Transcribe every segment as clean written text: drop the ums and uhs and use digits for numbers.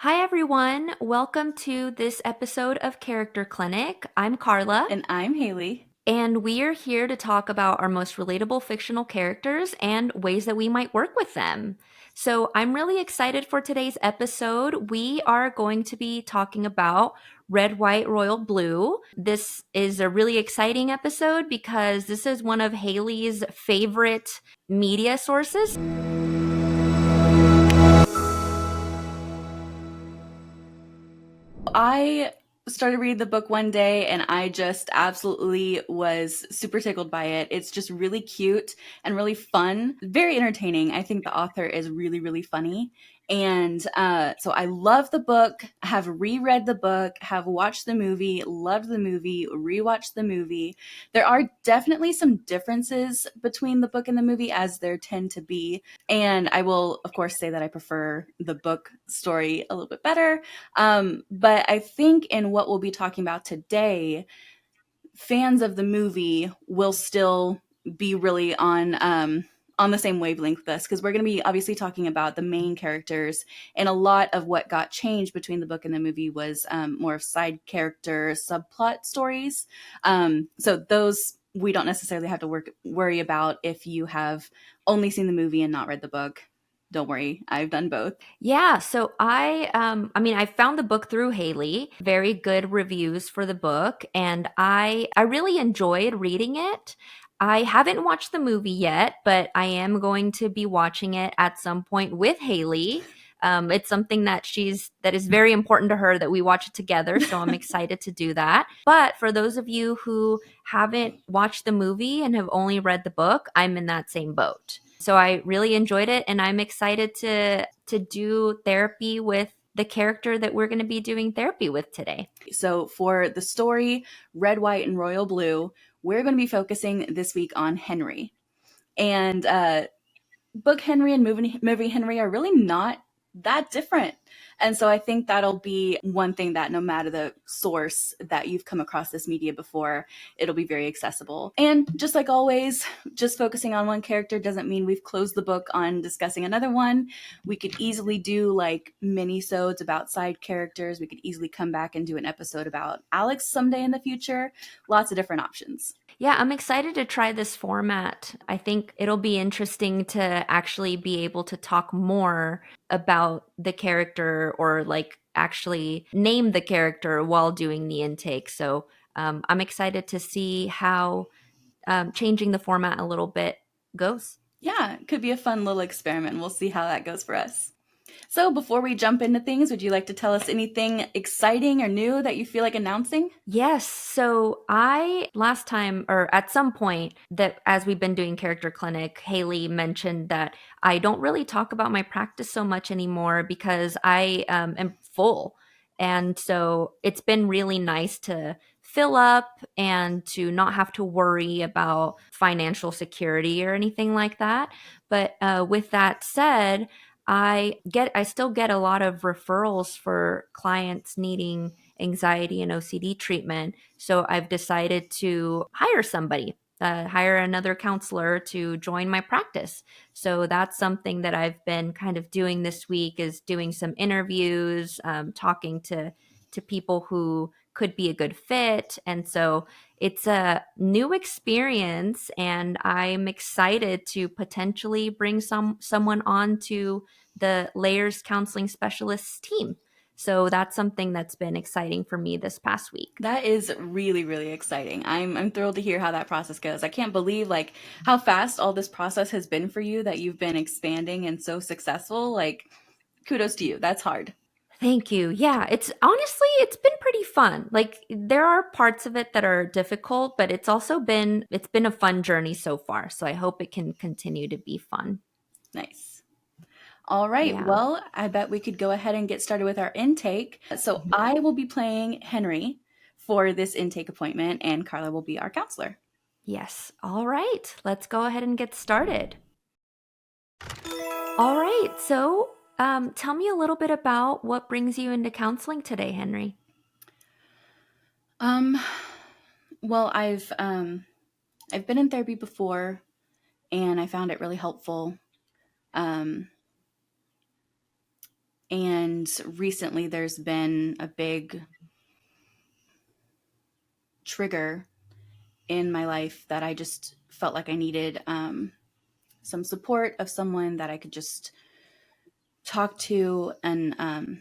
Hi, everyone. Welcome to this episode of Character Clinic. I'm Karla, And I'm Haley. and we are here to talk about our most relatable fictional characters and ways that we might work with them. So, I'm really excited for today's episode. We are going to be talking about Red, White, Royal, Blue. This is a really exciting episode because this is one of Haley's favorite media sources. I started reading the book one day and I just absolutely was super tickled by it. It's just really cute and really fun, very entertaining. I think the author is really, really funny. And so I love the book, have reread the book, have watched the movie, loved the movie, rewatched the movie. There are definitely some differences between the book and the movie, as there tend to be. And I will, of course, say that I prefer the book story a little bit better. But I think in what we'll be talking about today, fans of the movie will still be really on the same wavelength with us, because we're going to be obviously talking about the main characters, and a lot of what got changed between the book and the movie was more of side character subplot stories. So those we don't necessarily have to worry about if you have only seen the movie and not read the book. Don't worry, I've done both. Yeah, so I found the book through Haley. Very good reviews for the book, and I really enjoyed reading it. I haven't watched the movie yet, but I am going to be watching it at some point with Haley. It's something that is very important to her that we watch it together, so I'm excited to do that. But for those of you who haven't watched the movie and have only read the book, I'm in that same boat. So I really enjoyed it, and I'm excited to do therapy with the character that we're going to be doing therapy with today. So for the story, Red, White, and Royal Blue, we're going to be focusing this week on Henry. And book Henry and movie Henry are really not that different. And so I think that'll be one thing, that no matter the source that you've come across this media before, it'll be very accessible. And just like always, just focusing on one character doesn't mean we've closed the book on discussing another one. We could easily do like mini-sodes about side characters. We could easily come back and do an episode about Alex someday in the future. Lots of different options. Yeah, I'm excited to try this format. I think it'll be interesting to actually be able to talk more about the character or like actually name the character while doing the intake. So I'm excited to see how changing the format a little bit goes. Yeah, it could be a fun little experiment. We'll see how that goes for us. So, before we jump into things, would you like to tell us anything exciting or new that you feel like announcing? Yes. So I last time or at some point that as we've been doing character clinic, Haley mentioned that I don't really talk about my practice so much anymore because I am full. And so it's been really nice to fill up and to not have to worry about financial security or anything like that. But with that said, I still get a lot of referrals for clients needing anxiety and OCD treatment. So I've decided to hire somebody, hire another counselor to join my practice. So that's something that I've been kind of doing this week is doing some interviews, talking to people who could be a good fit. And so it's a new experience and I'm excited to potentially bring someone on to the Layers Counseling Specialists team. So that's something that's been exciting for me this past week. That is really, really exciting. I'm thrilled to hear how that process goes. I can't believe like how fast all this process has been for you, that you've been expanding and so successful. Like, kudos to you. That's hard. Thank you. Yeah, it's been pretty fun. Like there are parts of it that are difficult, but it's been a fun journey so far. So I hope it can continue to be fun. Nice. All right. Yeah. Well, I bet we could go ahead and get started with our intake. So I will be playing Henry for this intake appointment, and Karla will be our counselor. Yes. All right. Let's go ahead and get started. All right. So, tell me a little bit about what brings you into counseling today, Henry. Um, well, I've been in therapy before, and I found it really helpful. Um, And recently there's been a big trigger in my life that I just felt like I needed some support of someone that I could just talk to and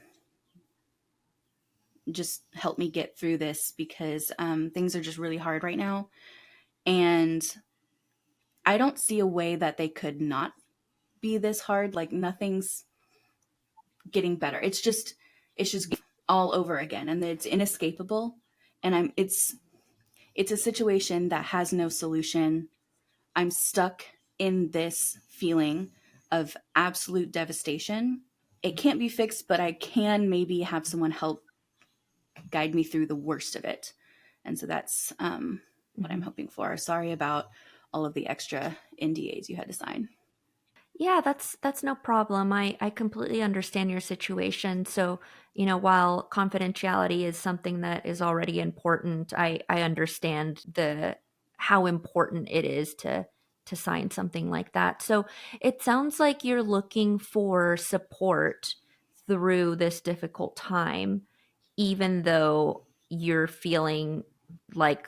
just help me get through this because things are just really hard right now. And I don't see a way that they could not be this hard. Like nothing's getting better. It's just all over again and it's inescapable. And it's a situation that has no solution. I'm stuck in this feeling of absolute devastation. It can't be fixed, but I can maybe have someone help guide me through the worst of it. And so that's what I'm Mhm. hoping for. Sorry about all of the extra NDAs you had to sign. Yeah, that's no problem. I completely understand your situation. So, while confidentiality is something that is already important, I understand the how important it is to sign something like that. So, it sounds like you're looking for support through this difficult time, even though you're feeling like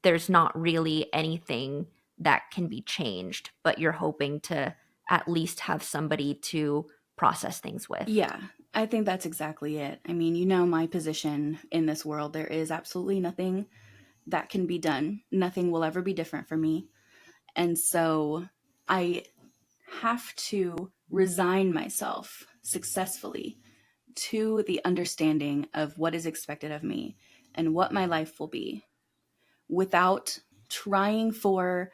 there's not really anything that can be changed, but you're hoping to at least have somebody to process things with. Yeah, I think that's exactly it. I mean, you know, my position in this world, there is absolutely nothing that can be done. Nothing will ever be different for me. And so I have to resign myself successfully to the understanding of what is expected of me and what my life will be without trying for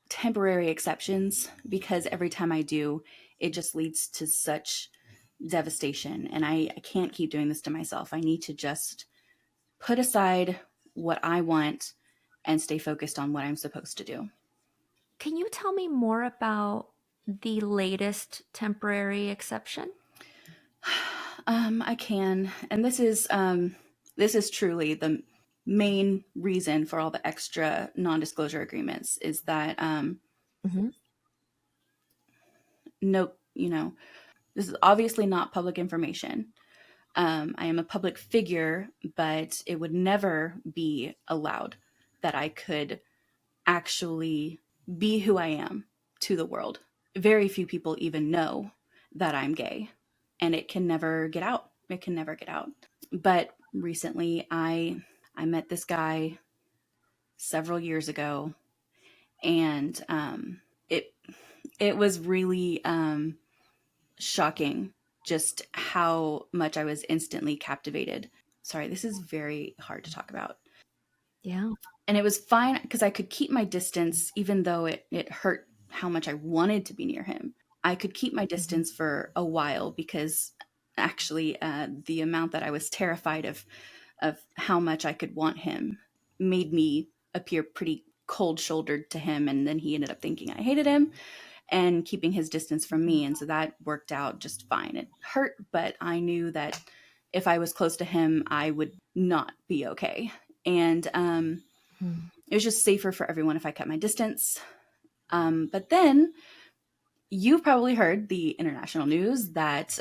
temporary exceptions because every time I do, it just leads to such devastation. And I can't keep doing this to myself. I need to just put aside what I want and stay focused on what I'm supposed to do. Can you tell me more about the latest temporary exception? I can, and this is truly the main reason for all the extra non-disclosure agreements is that Hmm. no, this is obviously not public information. I am a public figure, but it would never be allowed that I could actually be who I am to the world. Very few people even know that I'm gay, and it can never get out. It can never get out. But recently, I met this guy several years ago, and it it was really shocking just how much I was instantly captivated. Sorry, this is very hard to talk about. Yeah. And it was fine because I could keep my distance, even though it hurt how much I wanted to be near him. I could keep my Hmm. distance for a while because actually, the amount that I was terrified of how much I could want him made me appear pretty cold shouldered to him. And then he ended up thinking I hated him and keeping his distance from me. And so that worked out just fine. It hurt, but I knew that if I was close to him, I would not be okay. And Hmm. it was just safer for everyone if I kept my distance. But then you've probably heard the international news that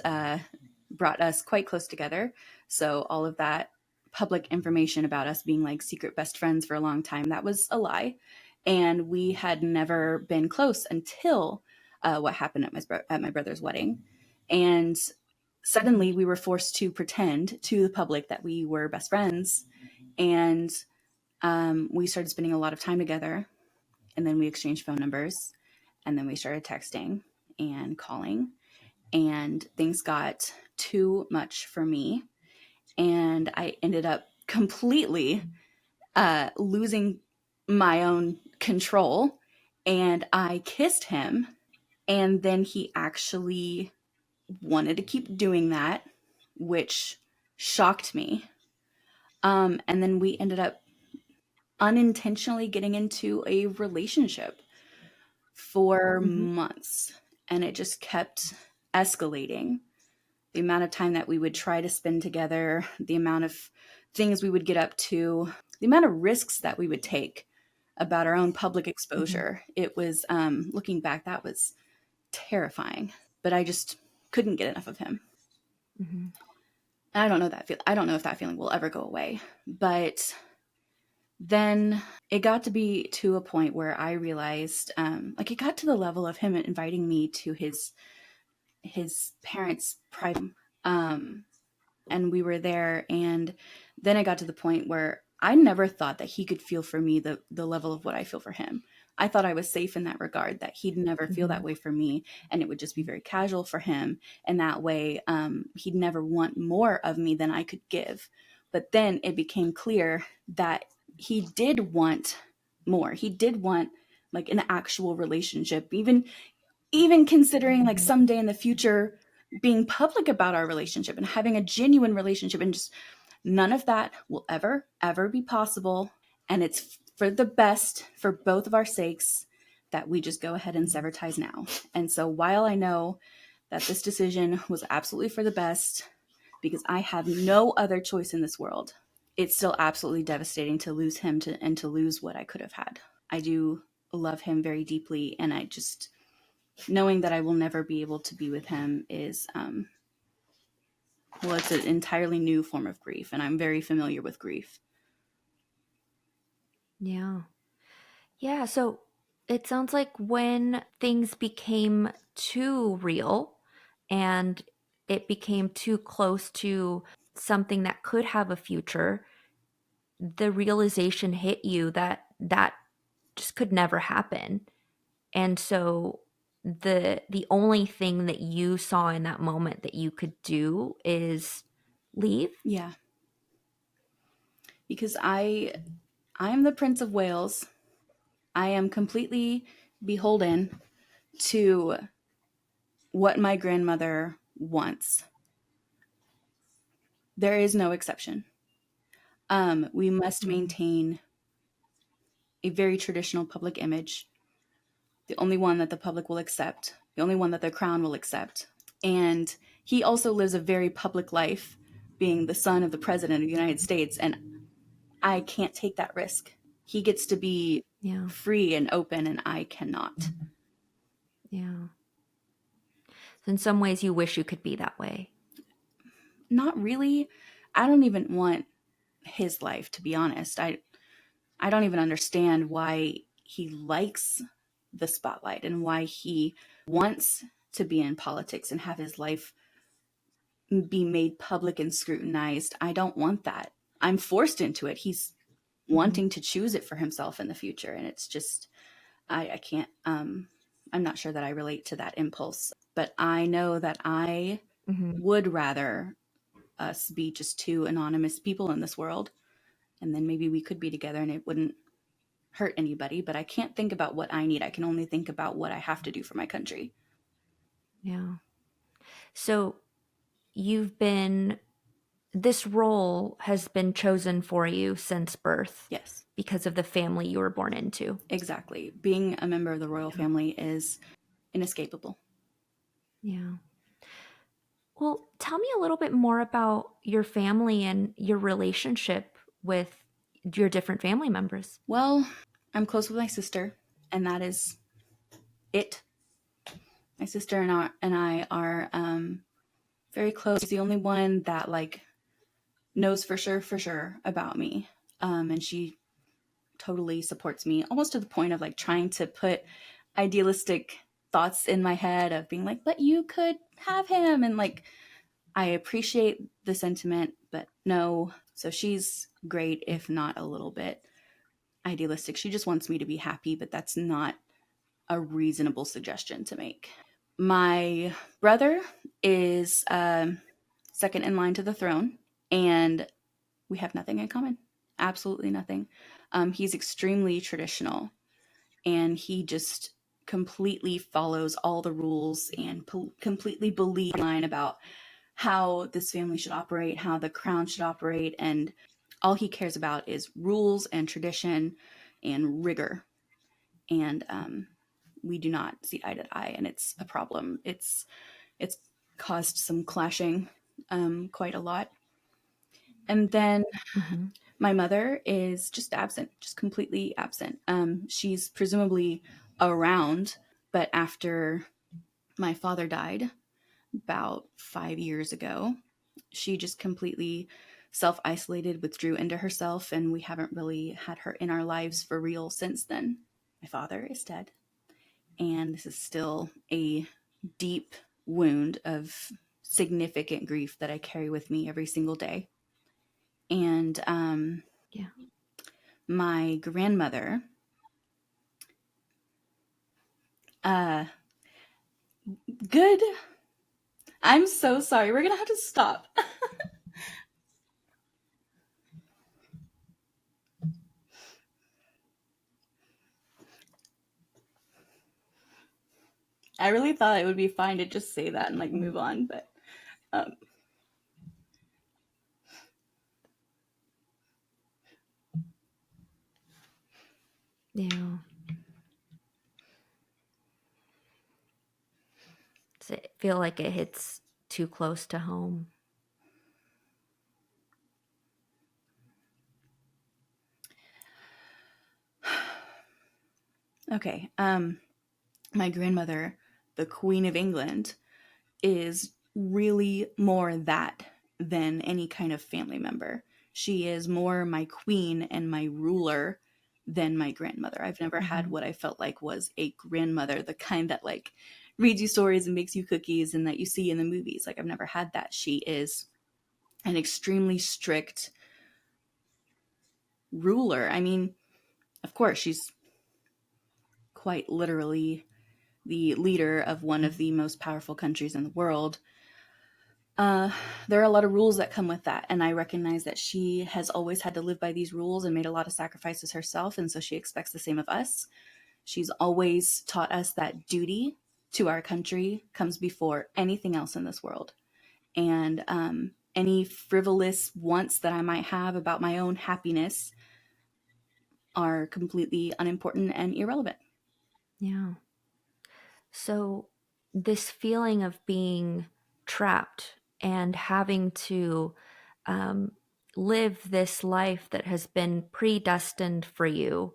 brought us quite close together. So all of that public information about us being like secret best friends for a long time, that was a lie. And we had never been close until what happened at my brother's wedding. And Hmm. suddenly we were forced to pretend to the public that we were best friends. And we started spending a lot of time together. And then we exchanged phone numbers. And then we started texting and calling. And things got too much for me. And I ended up completely losing my own control. And I kissed him. And then he actually wanted to keep doing that, which shocked me. And then we ended up unintentionally getting into a relationship for Hmm. months. And it just kept escalating. The amount of time that we would try to spend together, the amount of things we would get up to, the amount of risks that we would take about our own public Hmm. exposure. It was, looking back, that was terrifying. But I just couldn't get enough of him. Hmm. I don't know I don't know if that feeling will ever go away. But then it got to be to a point where I realized, like, it got to the level of him inviting me to his parents' private, um, and we were there. And then it got to the point where I never thought that he could feel for me the level of what I feel for him. I thought I was safe in that regard, that he'd never feel that Hmm. way for me, and it would just be very casual for him. And that way, he'd never want more of me than I could give. But then it became clear that he did want more. He did want like an actual relationship, even considering like Hmm. someday in the future being public about our relationship and having a genuine relationship. And just none of that will ever be possible. And it's for the best for both of our sakes that we just go ahead and sever ties now. And so while I know that this decision was absolutely for the best, because I have no other choice in this world, it's still absolutely devastating to lose him and to lose what I could have had. I do love him very deeply, and I just, knowing that I will never be able to be with him is, well, it's an entirely new form of grief, and I'm very familiar with grief. Yeah. Yeah. So it sounds like when things became too real and it became too close to something that could have a future, the realization hit you that that just could never happen. And so the only thing that you saw in that moment that you could do is leave. Yeah, because I'm the Prince of Wales. I am completely beholden to what my grandmother wants. There is no exception. We must Mhm. maintain a very traditional public image, the only one that the public will accept, the only one that the crown will accept. And he also lives a very public life, being the son of the president of the United States. And I can't take that risk. He gets to be Yeah. free and open, and I cannot. Yeah. So in some ways you wish you could be that way. Not really. I don't even want his life, to be honest. I don't even understand why he likes the spotlight and why he wants to be in politics and have his life be made public and scrutinized. I don't want that. I'm forced into it. He's Hmm. wanting to choose it for himself in the future. And it's just, I can't, I'm not sure that I relate to that impulse, but I know that I Hmm. would rather us be just two anonymous people in this world. And then maybe we could be together and it wouldn't hurt anybody. But I can't think about what I need. I can only think about what I have to do for my country. Yeah. So you've been this role has been chosen for you since birth Yes, because of the family you were born into. exactly. Being a member of the royal Yeah. family is inescapable. Yeah. Well, tell me a little bit more about your family and your relationship with your different family members. Well, I'm close with my sister, and that is it. My sister and I are very close. She's the only one that like knows for sure about me, and she totally supports me, almost to the point of like trying to put idealistic thoughts in my head of being like, "But you could have him," and like I appreciate the sentiment, but no. So she's great, if not a little bit idealistic. She just wants me to be happy, but that's not a reasonable suggestion to make. My brother is second in line to the throne, and we have nothing in common. Absolutely nothing. He's extremely traditional, and he just completely follows all the rules and completely believes line about how this family should operate, how the crown should operate, and all he cares about is rules and tradition and rigor. And we do not see eye to eye, and it's a problem. It's caused some clashing quite a lot. And then Hmm. my mother is just absent, just completely absent. She's presumably around, but after my father died about 5 years ago, She just completely self isolated, withdrew into herself, and we haven't really had her in our lives for real since then. My father is dead, and this is still a deep wound of significant grief that I carry with me every single day. And Yeah. my grandmother, uh, good. I'm so sorry. We're gonna have to stop. I really thought it would be fine to just say that and like move on, but um, Yeah. Does it feel like it hits too close to home? okay. My grandmother, the Queen of England, is really more that than any kind of family member. She is more my queen and my ruler than my grandmother. I've never had Hmm. what I felt like was a grandmother, the kind that like reads you stories and makes you cookies and that you see in the movies. Like I've never had that. She is an extremely strict ruler. I mean, of course, she's quite literally the leader of one of the most powerful countries in the world. uh, there are a lot of rules that come with that. And I recognize that she has always had to live by these rules and made a lot of sacrifices herself. And so she expects the same of us. She's always taught us that duty to our country comes before anything else in this world. And any frivolous wants that I might have about my own happiness are completely unimportant and irrelevant. Yeah. So, this feeling of being trapped and having to um, live this life that has been predestined for you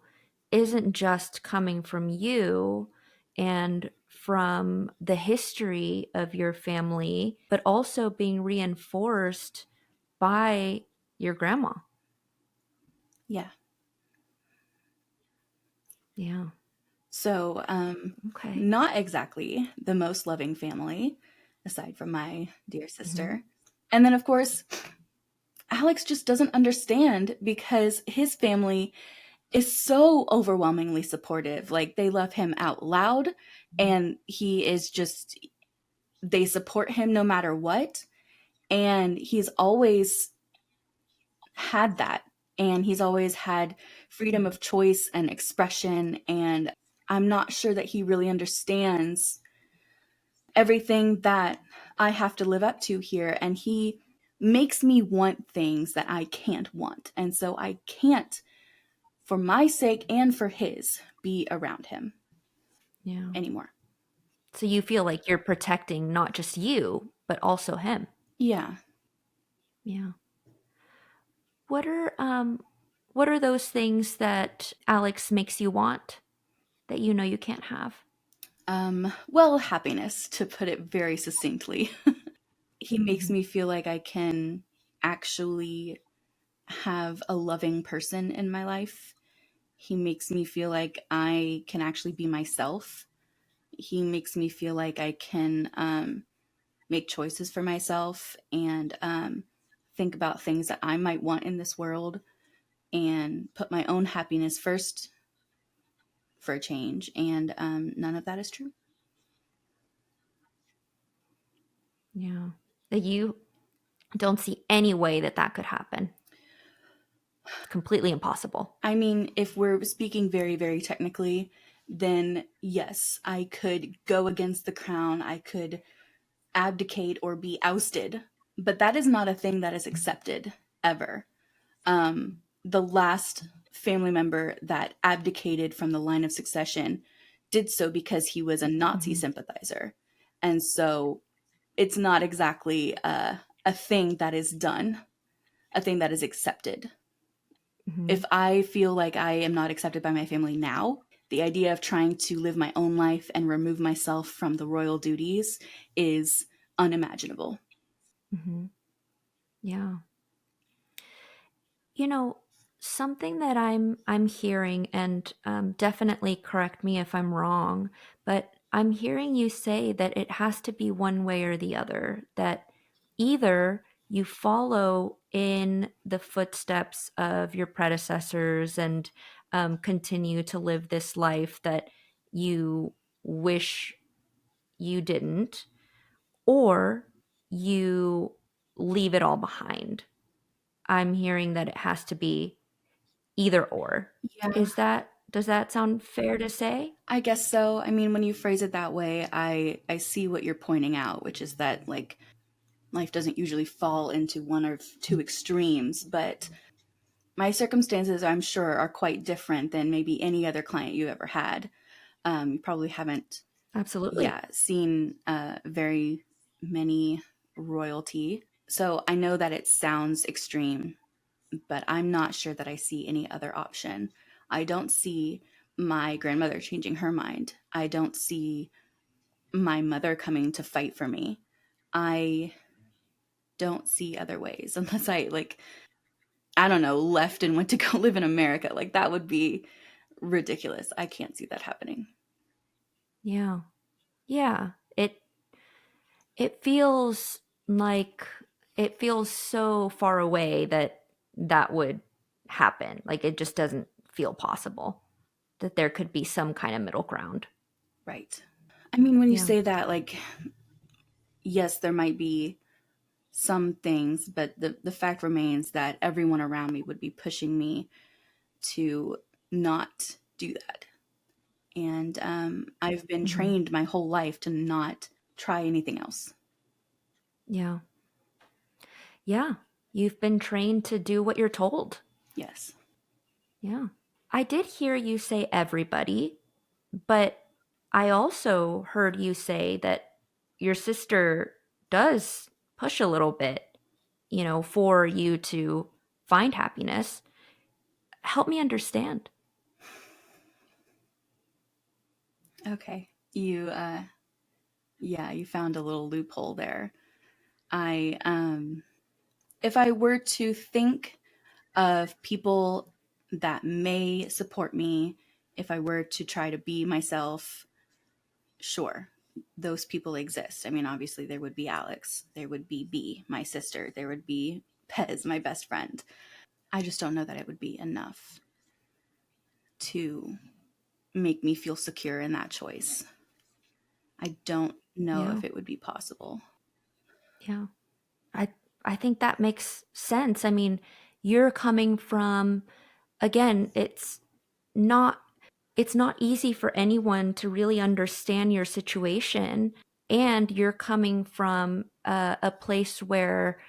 isn't just coming from you and from the history of your family, but also being reinforced by your grandma. Yeah. Yeah. So, Okay. not exactly the most loving family, aside from my dear Hmm. sister. And then, of course, Alex just doesn't understand because his family is so overwhelmingly supportive. Like, they love him out loud, and he is just, they support him no matter what. And he's always had that. And he's always had freedom of choice and expression. And I'm not sure that he really understands everything that I have to live up to here. And he makes me want things that I can't want. And so I can't, for my sake and for his, be around him Yeah. anymore. So you feel like you're protecting not just you, but also him. Yeah. Yeah. What are those things that Alex makes you want that you know you can't have? Well, happiness, to put it very succinctly. He makes Hmm. me feel like I can actually have a loving person in my life. He makes me feel like I can actually be myself. He makes me feel like I can make choices for myself and think about things that I might want in this world and put my own happiness first for a change. And none of that is true. Yeah. That you don't see any way that that could happen. It's completely impossible. I mean, if we're speaking very, very technically, then yes, I could go against the crown. I could abdicate or be ousted, but that is not a thing that is accepted ever. The last family member that abdicated from the line of succession did so because he was a Nazi Hmm. sympathizer. And so it's not exactly a thing that is done, a thing that is accepted. Hmm. If I feel like I am not accepted by my family now, the idea of trying to live my own life and remove myself from the royal duties is unimaginable. Hmm. Yeah. You know, something that I'm hearing, and definitely correct me if I'm wrong, but I'm hearing you say that it has to be one way or the other. That either you follow in the footsteps of your predecessors and continue to live this life that you wish you didn't, or you leave it all behind. I'm hearing that it has to be either or. Yeah, Does that sound fair to say? I guess so. I mean, when you phrase it that way, I see what you're pointing out, which is that like life doesn't usually fall into one or two extremes, but my circumstances, I'm sure, are quite different than maybe any other client you ever had. You probably haven't, Absolutely. yeah, seen very many royalty. So I know that it sounds extreme, but I'm not sure that I see any other option. I don't see my grandmother changing her mind. I don't see my mother coming to fight for me. I don't see other ways unless I like I don't know, left and went to go live in America. Like that would be ridiculous. I can't see that happening. Yeah. Yeah. It feels like it feels so far away that that would happen. Like it just doesn't feel possible that there could be some kind of middle ground. Right. I mean, when you Yeah. say that, like, yes, there might be some things, but the fact remains that everyone around me would be pushing me to not do that. And I've been Mhm. trained my whole life to not try anything else. Yeah. Yeah. You've been trained to do what you're told. Yes. Yeah. I did hear you say everybody, but I also heard you say that your sister does push a little bit, for you to find happiness. Help me understand. Okay. Yeah, you found a little loophole there. I if I were to think of people that may support me, if I were to try to be myself, sure, those people exist. I mean, obviously, there would be Alex, there would be B, my sister, there would be Pez, my best friend. I just don't know that it would be enough to make me feel secure in that choice. I don't know Yeah. if it would be possible. Yeah. I I think that makes sense. I mean, you're coming from, again, not it's not easy for anyone to really understand your situation, and you're coming from a place where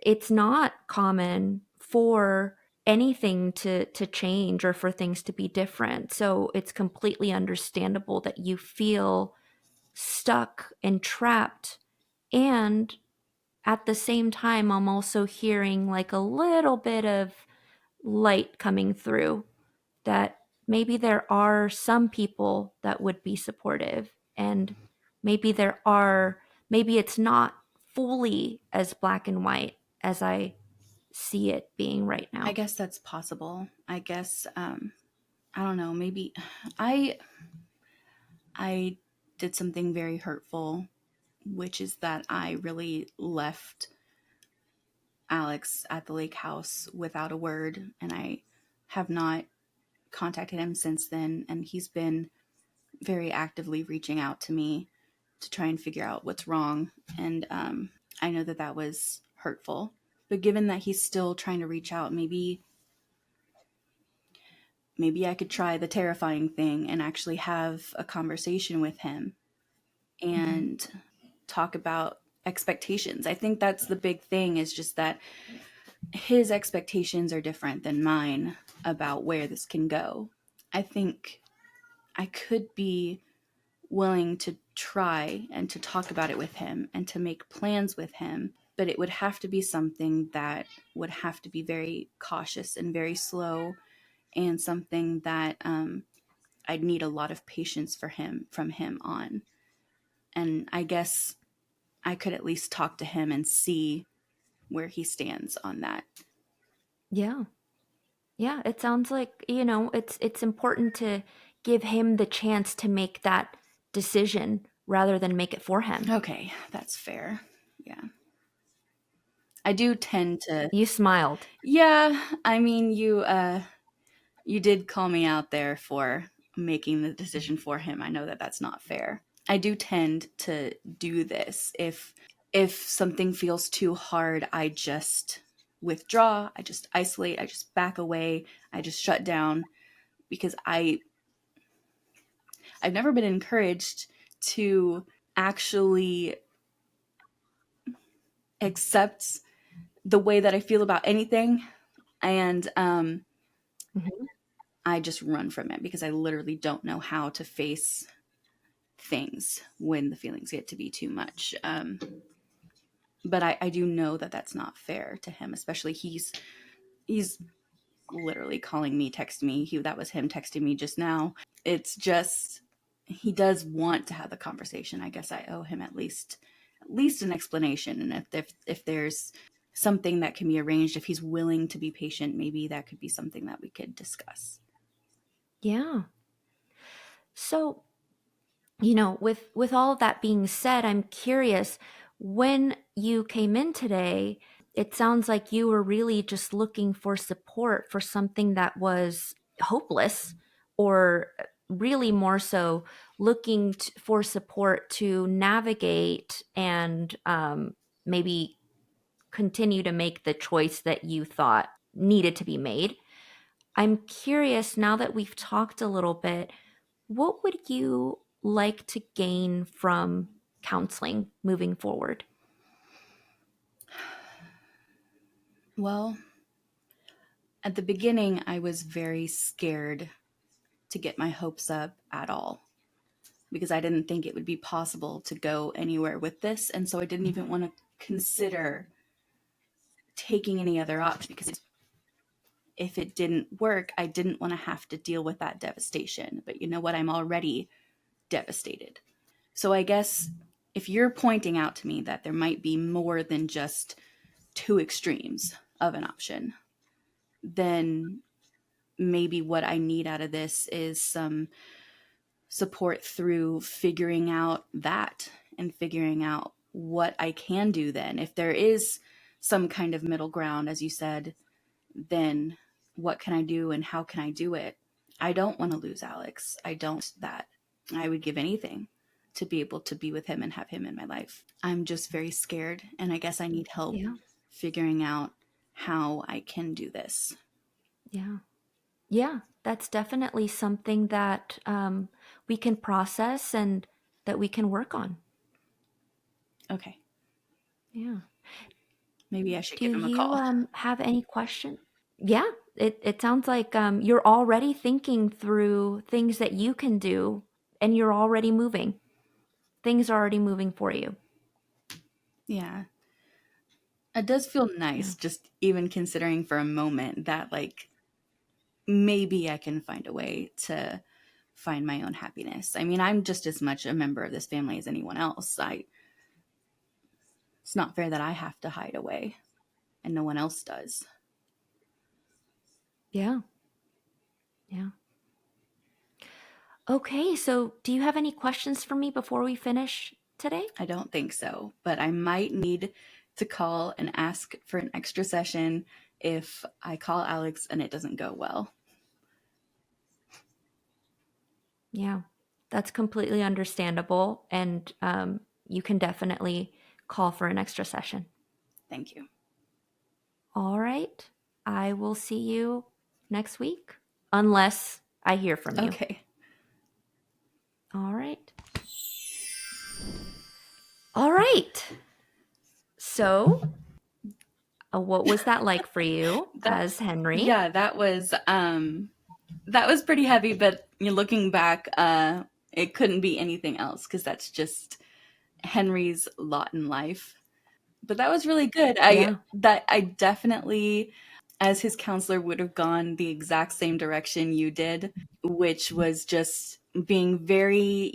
it's not common for anything to change or for things to be different. So it's completely understandable that you feel stuck and trapped. And at the same time, I'm also hearing like a little bit of light coming through, that maybe there are some people that would be supportive, and maybe it's not fully as black and white as I see it being right I now. guess that's possible. I guess I don't know, maybe I I did something very hurtful, which is that I really left Alex at the lake house without a word, and I have not contacted him since then. And he's been very actively reaching out to me to try and figure out what's wrong. And I know that that was hurtful. But given that he's still trying to reach out, maybe I could try the terrifying thing and actually have a conversation with him Hmm. and talk about expectations. I think that's the big thing, is just that his expectations are different than mine about where this can go. I think I could be willing to try and to talk about it with him and to make plans with him, but it would have to be something that would have to be very cautious and very slow, and something that I'd need a lot of patience for him from him on. And I guess I could at least talk to him and see. where he stands on that. Yeah. Yeah, it sounds like, it's important to give him the chance to make that decision rather than make it for him. Okay, that's fair. Yeah. I do tend to. You smiled. Yeah, I mean, you did call me out there for making the decision for him. I know that that's not fair. I do tend to do this. If something feels too hard, I just withdraw, I just isolate, I just back away, I just shut down because I've never been encouraged to actually accept the way that I feel about anything. And Mhm. I just run from it because I literally don't know how to face things when the feelings get to be too much. But I do know that that's not fair to him, especially he's literally calling me, texting me. That was him texting me just now. It's just he does want to have the conversation. I guess I owe him at least an explanation. And if there's something that can be arranged, if he's willing to be patient, maybe that could be something that we could discuss. Yeah. So, with all of that being said, I'm curious, when you came in today, it sounds like you were really just looking for support for something that was hopeless, or really more so looking for support to navigate and maybe continue to make the choice that you thought needed to be made. I'm curious, now that we've talked a little bit, what would you like to gain from counseling moving forward? Well, at the beginning, I was very scared to get my hopes up at all because I didn't think it would be possible to go anywhere with this. And so I didn't even want to consider taking any other option because if it didn't work, I didn't want to have to deal with that devastation. But you know what? I'm already devastated. So I guess if you're pointing out to me that there might be more than just two extremes of an option, then maybe what I need out of this is some support through figuring out that and figuring out what I can do then. If there is some kind of middle ground, as you said, then what can I do and how can I do it? I don't want to lose Alex. I don't that. I would give anything to be able to be with him and have him in my life. I'm just very scared, and I guess I need help Yeah, figuring out how I can do this. yeah, yeah. That's definitely something that we can process and that we can work on. Okay. Yeah. Maybe I should Do give him a you call. have any question? Yeah, it sounds like you're already thinking through things that you can do, and you're already moving. Things are already moving for you. Yeah. It does feel Yeah. nice just even considering for a moment that like maybe I can find a way to find my own happiness. I mean, I'm just as much a member of this family as anyone else. I It's not fair that I have to hide away and no one else does. Yeah. Yeah. Okay, so do you have any questions for me before we finish today? I don't think so, but I might need to call and ask for an extra session if I call Alex and it doesn't go well. Yeah, that's completely understandable. And you can definitely call for an extra session. Thank you. All right. I will see you next week, unless I hear from you. Okay. All right. All right. So, what was that like for you That as Henry? yeah, that was pretty heavy, but you know, looking back, it couldn't be anything else because that's just Henry's lot in life. But that was really good. Yeah. I definitely, as his counselor, would have gone the exact same direction you did, which was just being very,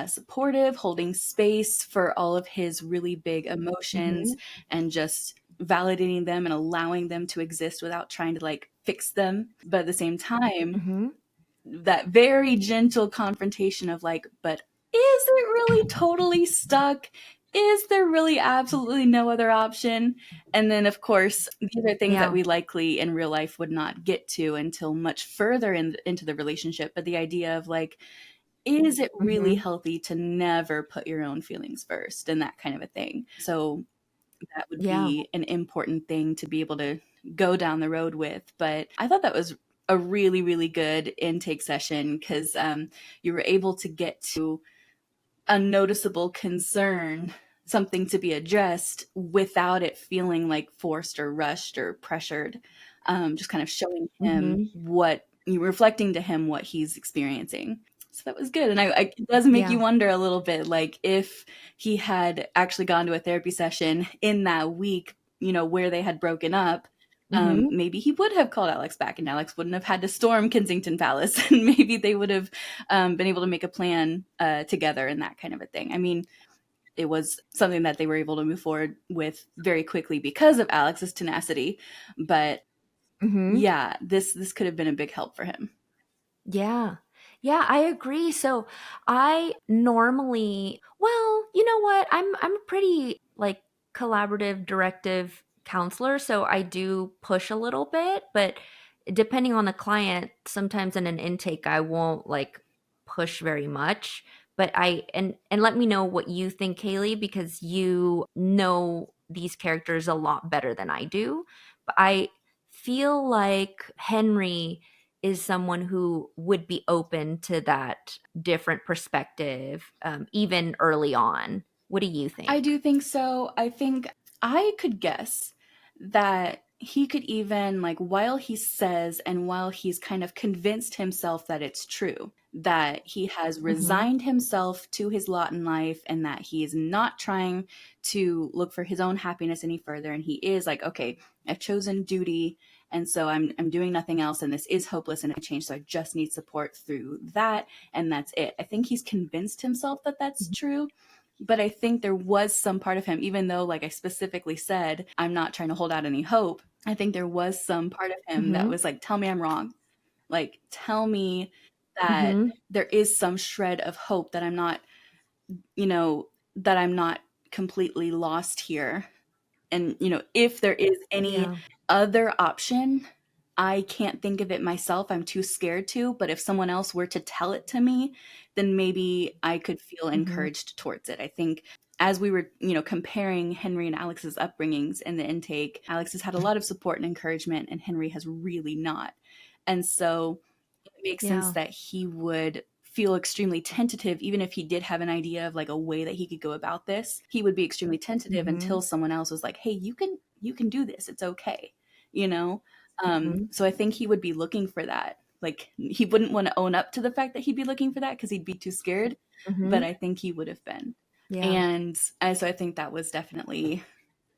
supportive, holding space for all of his really big emotions, Hmm. and just validating them and allowing them to exist without trying to like fix them. But at the same time, Mhm. that very gentle confrontation of like, but is it really totally stuck? Is there really absolutely no other option? And then, of course, these are things that Yeah. we likely in real life would not get to until much further into the relationship. But the idea of like, is it really Mhm. healthy to never put your own feelings first and that kind of a thing? So that would Yeah. be an important thing to be able to go down the road with. But I thought that was a really, really good intake session because you were able to get to a noticeable concern, something to be addressed without it feeling like forced or rushed or pressured. Just kind of showing him Mhm. what you reflecting to him what he's experiencing. So that was good. And it does make you Yeah. wonder a little bit, like if he had actually gone to a therapy session in that week, where they had broken up, Mhm. maybe he would have called Alex back and Alex wouldn't have had to storm Kensington Palace. And maybe they would have been able to make a plan together and that kind of a thing. I mean, it was something that they were able to move forward with very quickly because of Alex's tenacity. But Mhm. yeah, this could have been a big help for him. Yeah. Yeah, I agree. So I normally, well, you know what? I'm a pretty like collaborative, directive counselor, so I do push a little bit, but depending on the client, sometimes in an intake I won't like push very much. But and let me know what you think, Kaylee, because you know these characters a lot better than I do. But I feel like Henry is someone who would be open to that different perspective, even early on. What do you I think? do think so. I think I could guess that he could even, like, while he says and while he's kind of convinced himself that it's true, that he has Mhm. resigned himself to his lot in life and that he is not trying to look for his own happiness any further. And he is like, okay, I've chosen duty. And so I'm doing nothing else, and this is hopeless and I change. So I just need support through that, and that's it. I think he's convinced himself that that's Mhm. true, but I think there was some part of him, even though, like I specifically said, I'm not trying to hold out any hope. I think there was some part of him that Mhm. was like, tell me I'm wrong. Like, tell me that Mhm. there is some shred of hope that you know, that I'm not completely lost here. And, if there is any Yeah. other option, I can't think of it myself. I'm too scared to. But if someone else were to tell it to me, then maybe I could feel Mhm. encouraged towards it. I think as we were, comparing Henry and Alex's upbringings in the intake, Alex has had a lot of support and encouragement, and Henry has really not. And so it makes sense Yeah. that he would feel extremely tentative, even if he did have an idea of like a way that he could go about this. He would be extremely tentative until Mhm. someone else was like, hey, you can do this, it's okay, you know Mhm. so I think he would be looking for that. Like, he wouldn't want to own up to the fact that he'd be looking for that because he'd be too scared, but Mhm. I think he would have been. Yeah. And so I think that was definitely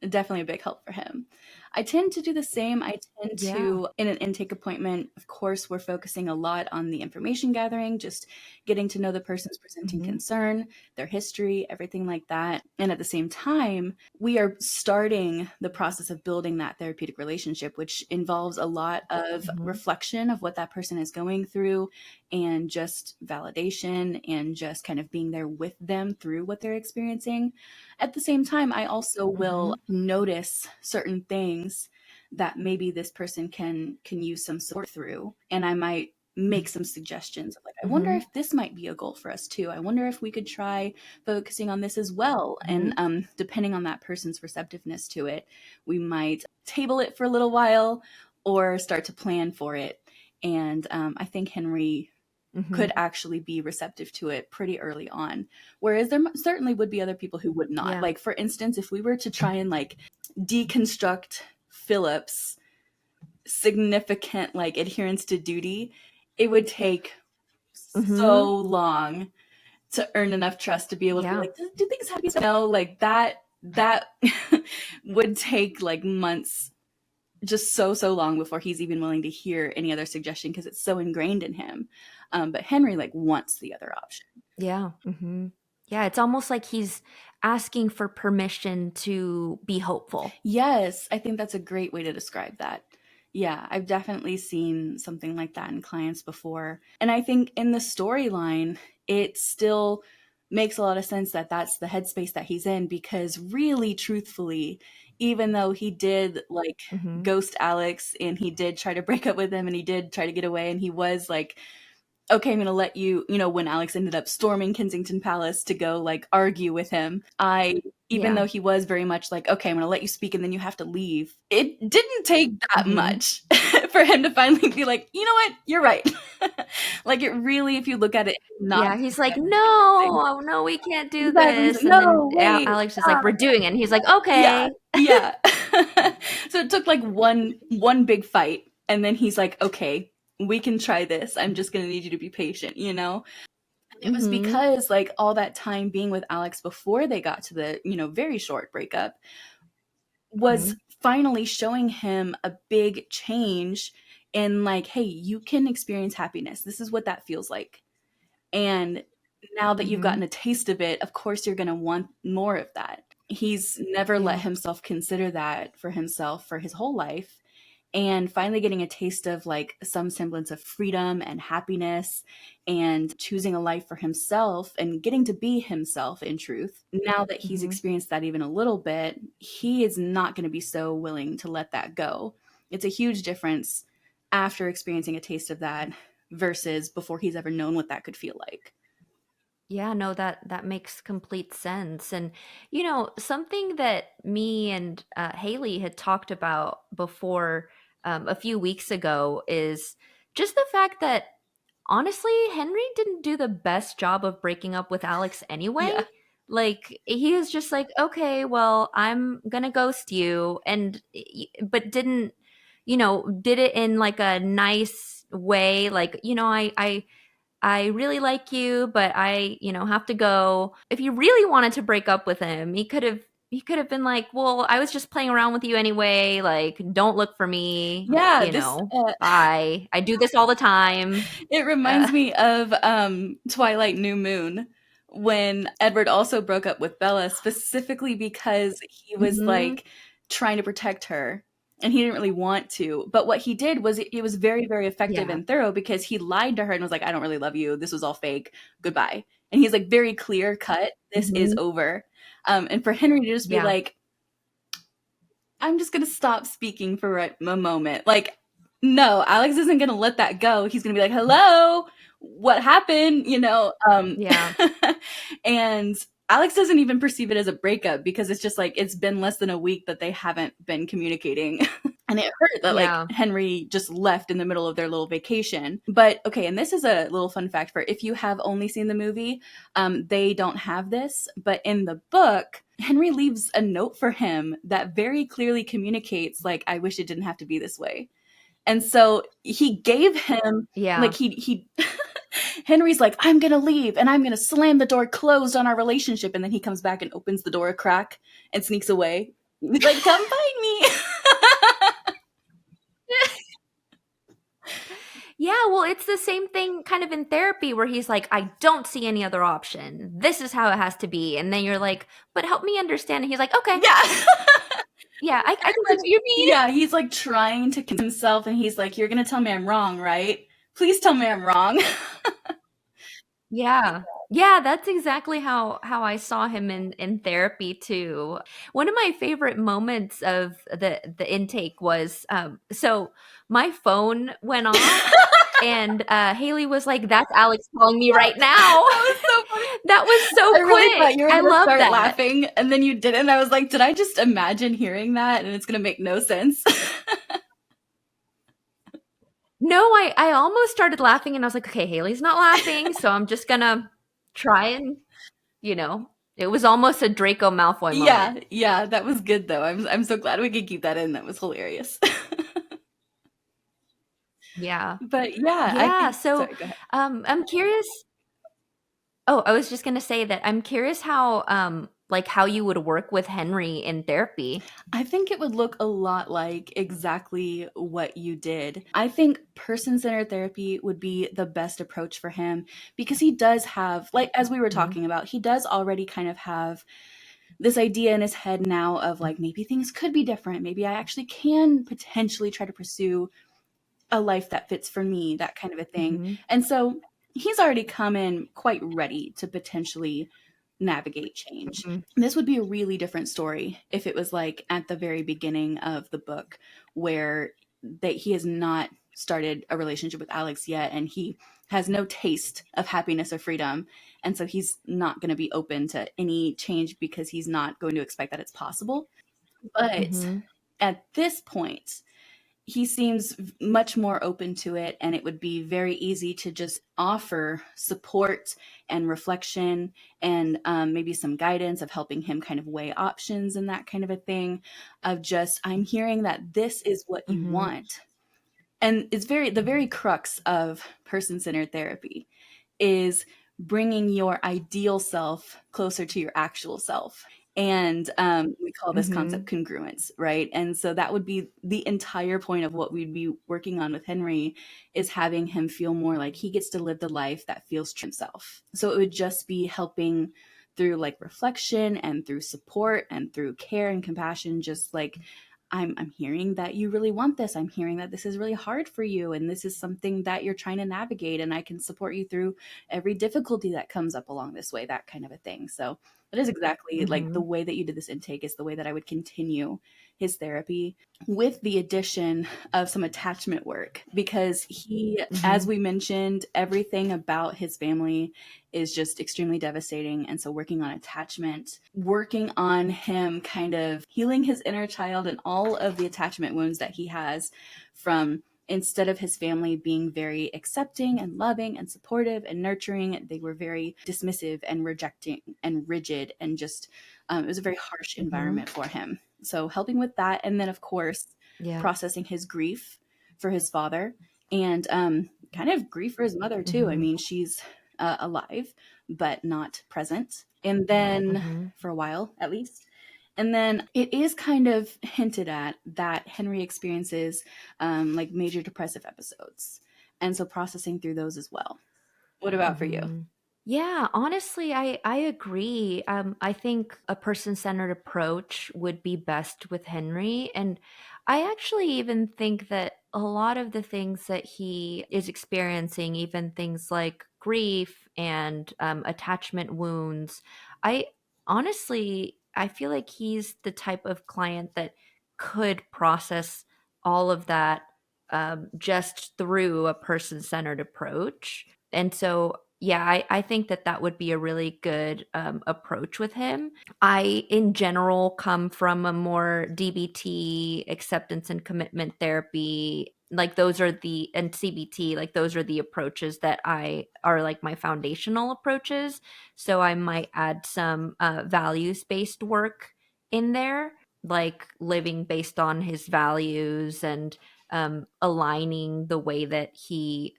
a big help for him. I tend to do the same. I tend Yeah. to, in an intake appointment, of course, we're focusing a lot on the information gathering, just getting to know the person's presenting Mhm. concern, their history, everything like that. And at the same time, we are starting the process of building that therapeutic relationship, which involves a lot of Mhm. reflection of what that person is going through and just validation and just kind of being there with them through what they're experiencing. At the same time, I also will Mhm. notice certain things that maybe this person can use some support through, and I might make some suggestions like, I wonder Mhm. if this might be a goal for us too. I wonder if we could try focusing on this as well. And Mhm. depending on that person's receptiveness to it, we might table it for a little while or start to plan for it. And I think Henry Mhm. could actually be receptive to it pretty early on. Whereas there certainly would be other people who would not. Yeah. Like, for instance, if we were to try and like deconstruct Philip's significant like adherence to duty, it would take Mhm. so long to earn enough trust to be able to be Yeah. like, do things have to be so? No, like that would take like months, just so long before he's even willing to hear any other suggestion because it's so ingrained in him. But Henry like wants the other option. Yeah. Mhm. Yeah, it's almost like he's asking for permission to be hopeful. Yes, I think that's a great way to describe that. Yeah, I've definitely seen something like that in clients before. And I think in the storyline, it still makes a lot of sense that that's the headspace that he's in because really truthfully, even though he did like Mhm. ghost Alex and he did try to break up with him and he did try to get away and he was like okay, I'm gonna let you, when Alex ended up storming Kensington Palace to go like argue with him, even Yeah. though he was very much like, okay, I'm gonna let you speak and then you have to leave, it didn't take that Mhm. much for him to finally be like, you know what, you're right. Like it really, if you look at it, not Yeah, he's like, "No, something. oh, no, we can't do Exactly. He's like, this." And then no, wait, Alex is like, stop. "We're doing it." And he's like, Yeah, "Okay." yeah. So it took like one big fight, and then he's like, okay, we can try this. I'm just gonna need you to be patient, you know? It was Mhm. because like all that time being with Alex before they got to the, very short breakup was Mhm. finally showing him a big change in like, hey, you can experience happiness. This is what that feels like. And now that you've gotten Mhm. a taste of it, of course you're going to want more of that. He's never let Yeah. himself consider that for himself for his whole life, and finally getting a taste of like some semblance of freedom and happiness and choosing a life for himself and getting to be himself in truth. Now that he's Mhm. experienced that even a little bit, he is not going to be so willing to let that go. It's a huge difference after experiencing a taste of that versus before he's ever known what that could feel like. Yeah, no, that makes complete sense. And something that me and Haley had talked about before a few weeks ago is just the fact that honestly, Henry didn't do the best job of breaking up with Alex anyway. Yeah. Like he was just like, okay, well, I'm gonna ghost you, and but didn't did it in like a nice way, like I really like you, but I have to go. If you really wanted to break up with him, he could have been like, "Well, I was just playing around with you anyway. Like, don't look for me. Yeah, this Bye. I do this all the time." it reminds Uh, me of Twilight New Moon when Edward also broke up with Bella specifically because he was mhm. like trying to protect her and he didn't really want to. But what he did was it was very, very effective Yeah. and thorough because he lied to her and was like, I don't really love you. This was all fake. Goodbye. And he's like very clear cut. This is Mhm. over. And for Henry to just be Yeah. like, I'm just gonna stop speaking for a moment. Like, no, Alex isn't gonna let that go. He's gonna be like, "Hello, what happened?" Yeah. And Alex doesn't even perceive it as a breakup because it's just like it's been less than a week that they haven't been communicating. And it hurt that like Yeah. Henry just left in the middle of their little vacation. But okay, and this is a little fun fact for if you have only seen the movie, they don't have this, but in the book, Henry leaves a note for him that very clearly communicates like I wish it didn't have to be this way. And so he gave him like Yeah. he Henry's like I'm going to leave and I'm going to slam the door closed on our relationship, and then he comes back and opens the door a crack and sneaks away. He's like come find me. Yeah, well, it's the same thing kind of in therapy where he's like, I don't see any other option. This is how it has to be. And then you're like, but help me understand. And he's like, okay, Yeah. yeah, I Very can see much. what you mean. Yeah, he's like trying to convince himself, and he's like, "You're gonna tell me I'm wrong, right? Please tell me I'm wrong." Yeah. Yeah, that's exactly how I saw him in therapy too. One of my favorite moments of the intake was so my phone went off and Haley was like, "That's Alex calling me right now." That was so funny. That was so I really quick. thought you were I gonna love start that. laughing, and then you didn't. I was like, "Did I just imagine hearing that, and it's gonna make no sense?" No, I almost started laughing and I was like, "Okay, Haley's not laughing, so I'm just gonna try and, you know." It was almost a Draco Malfoy moment. Yeah, yeah, that was good though. I'm so glad we could keep that in. That was hilarious. Yeah. But yeah, I Yeah, think. so, Sorry, go ahead. I'm curious. Oh, I was just gonna say that I'm curious how, like how you would work with Henry in therapy. I think it would look a lot like exactly what you did. I think person centered therapy would be the best approach for him because he does have, like, as we were Mhm. talking about, he does already kind of have this idea in his head now of like maybe things could be different. Maybe I actually can potentially try to pursue a life that fits for me, that kind of a thing. Mhm. And so he's already come in quite ready to potentially navigate change. Mhm. This would be a really different story if it was like at the very beginning of the book where that he has not started a relationship with Alex yet and he has no taste of happiness or freedom, and so he's not going to be open to any change because he's not going to expect that it's possible. But Mhm. at this point, he seems much more open to it, and it would be very easy to just offer support and reflection and maybe some guidance of helping him kind of weigh options and that kind of a thing of just, I'm hearing that this is what you Mhm. want. And it's very, the very crux of person-centered therapy is bringing your ideal self closer to your actual self. And we call this concept Mhm. congruence, right? And so that would be the entire point of what we'd be working on with Henry, is having him feel more like he gets to live the life that feels true to himself. So it would just be helping through like reflection and through support and through care and compassion, just like, I'm hearing that you really want this. I'm hearing that this is really hard for you and this is something that you're trying to navigate, and I can support you through every difficulty that comes up along this way, that kind of a thing. So that is exactly like the Mhm. way that you did this intake is the way that I would continue his therapy, with the addition of some attachment work, because he, as Mhm. we mentioned, everything about his family is just extremely devastating. And so working on attachment, working on him kind of healing his inner child and all of the attachment wounds that he has from, instead of his family being very accepting and loving and supportive and nurturing, they were very dismissive and rejecting and rigid, and just it was a very harsh Mhm. environment for him. So helping with that, and then of course Yeah. processing his grief for his father, and kind of grief for his mother too. I Mhm. mean, she's alive but not present, and then Mhm. for a while at least. And then it is kind of hinted at that Henry experiences like major depressive episodes. And so processing through those as well. What about for you? Mhm. Yeah, honestly, I agree. I think a person-centered approach would be best with Henry, and I actually even think that a lot of the things that he is experiencing, even things like grief and attachment wounds, I honestly I feel like he's the type of client that could process all of that just through a person-centered approach. And so yeah, I think that that would be a really good approach with him. I, in general, come from a more DBT, acceptance and commitment therapy. Like those are the, and CBT, like those are the approaches that I are like my foundational approaches. So I might add some values based work in there, like living based on his values and aligning the way that he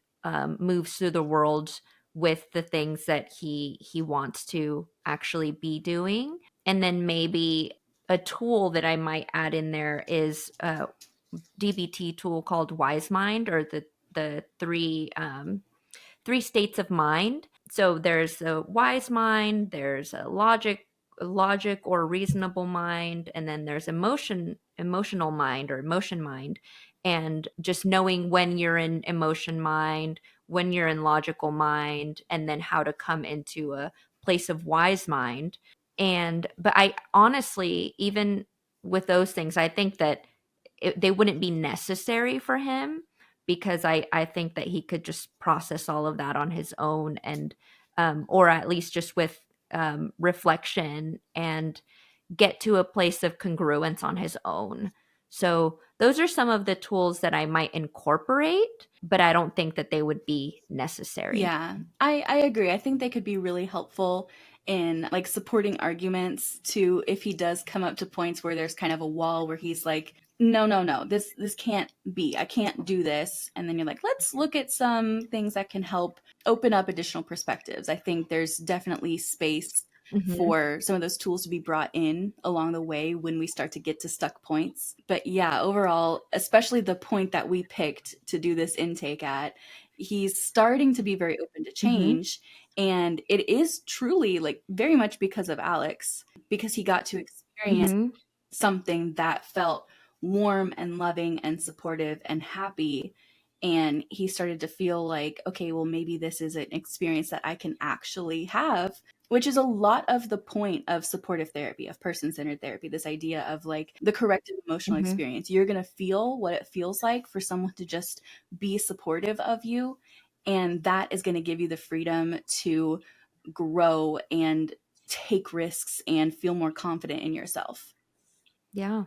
moves through the world with the things that he wants to actually be doing. And then maybe a tool that I might add in there is a DBT tool called Wise Mind, or the three states of mind. So there's a wise mind, there's a logic or reasonable mind, and then there's emotional mind or emotion mind. And just knowing when you're in emotion mind, when you're in logical mind, and then how to come into a place of wise mind. And but I honestly, even with those things, I think that they wouldn't be necessary for him, because I think that he could just process all of that on his own, and or at least just with reflection, and get to a place of congruence on his own. So those are some of the tools that I might incorporate, but I don't think that they would be necessary. Yeah, I agree. I think they could be really helpful in like supporting arguments to, if he does come up to points where there's kind of a wall where he's like, no, no, no, this can't be. I can't do this. And then you're like, let's look at some things that can help open up additional perspectives. I think there's definitely space Mhm. for some of those tools to be brought in along the way when we start to get to stuck points. But yeah, overall, especially the point that we picked to do this intake at, he's starting to be very open to Mhm. change. And it is truly like very much because of Alex, because he got to experience Mhm. something that felt warm and loving and supportive and happy. And he started to feel like, okay, well, maybe this is an experience that I can actually have, which is a lot of the point of supportive therapy, of person centered therapy. This idea of like the corrective emotional Mhm. experience. You're going to feel what it feels like for someone to just be supportive of you. And that is going to give you the freedom to grow and take risks and feel more confident in yourself. Yeah,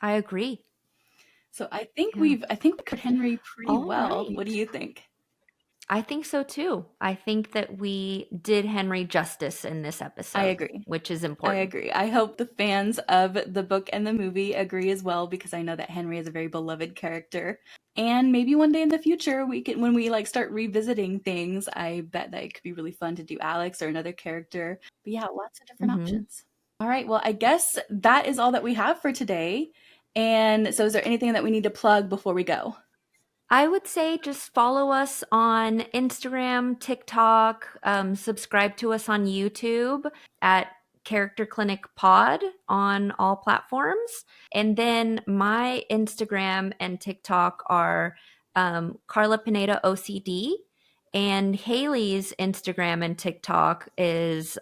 I agree. So Yeah. I think we covered Henry pretty All well. What do right. you think? I think so too. I think that we did Henry justice in this I episode, agree. which is I important. agree. I hope the fans of the book and the movie agree as well, because I know that Henry is a very beloved character. And maybe one day in the future we can, when we like start revisiting things, I bet that it could be really fun to do Alex or another character. But yeah, lots of different Mhm. options. All right, well, I guess that is all that we have for today. And so is there anything that we need to plug before we go? I would say just follow us on Instagram, TikTok, subscribe to us on YouTube at Character Clinic Pod on all platforms. And then my Instagram and TikTok are Carla Pineda OCD. And Haley's Instagram and TikTok is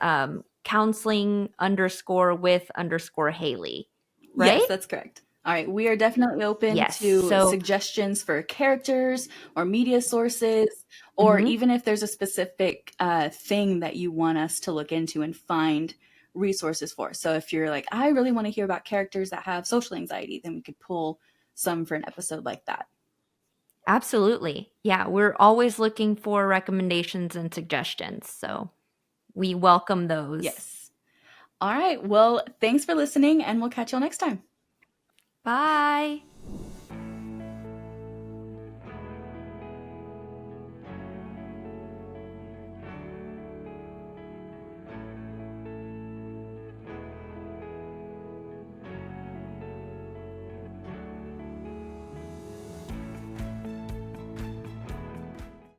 counseling underscore with underscore Haley, Yes, right? that's correct. All right, we are definitely open Yes. to So, suggestions for characters or media sources, or mhm. even if there's a specific thing that you want us to look into and find resources for. So if you're like, I really want to hear about characters that have social anxiety, then we could pull some for an episode like that. Absolutely. Yeah, we're always looking for recommendations and suggestions. So we welcome those. Yes. All right, well, thanks for listening, and we'll catch y'all next time. Bye.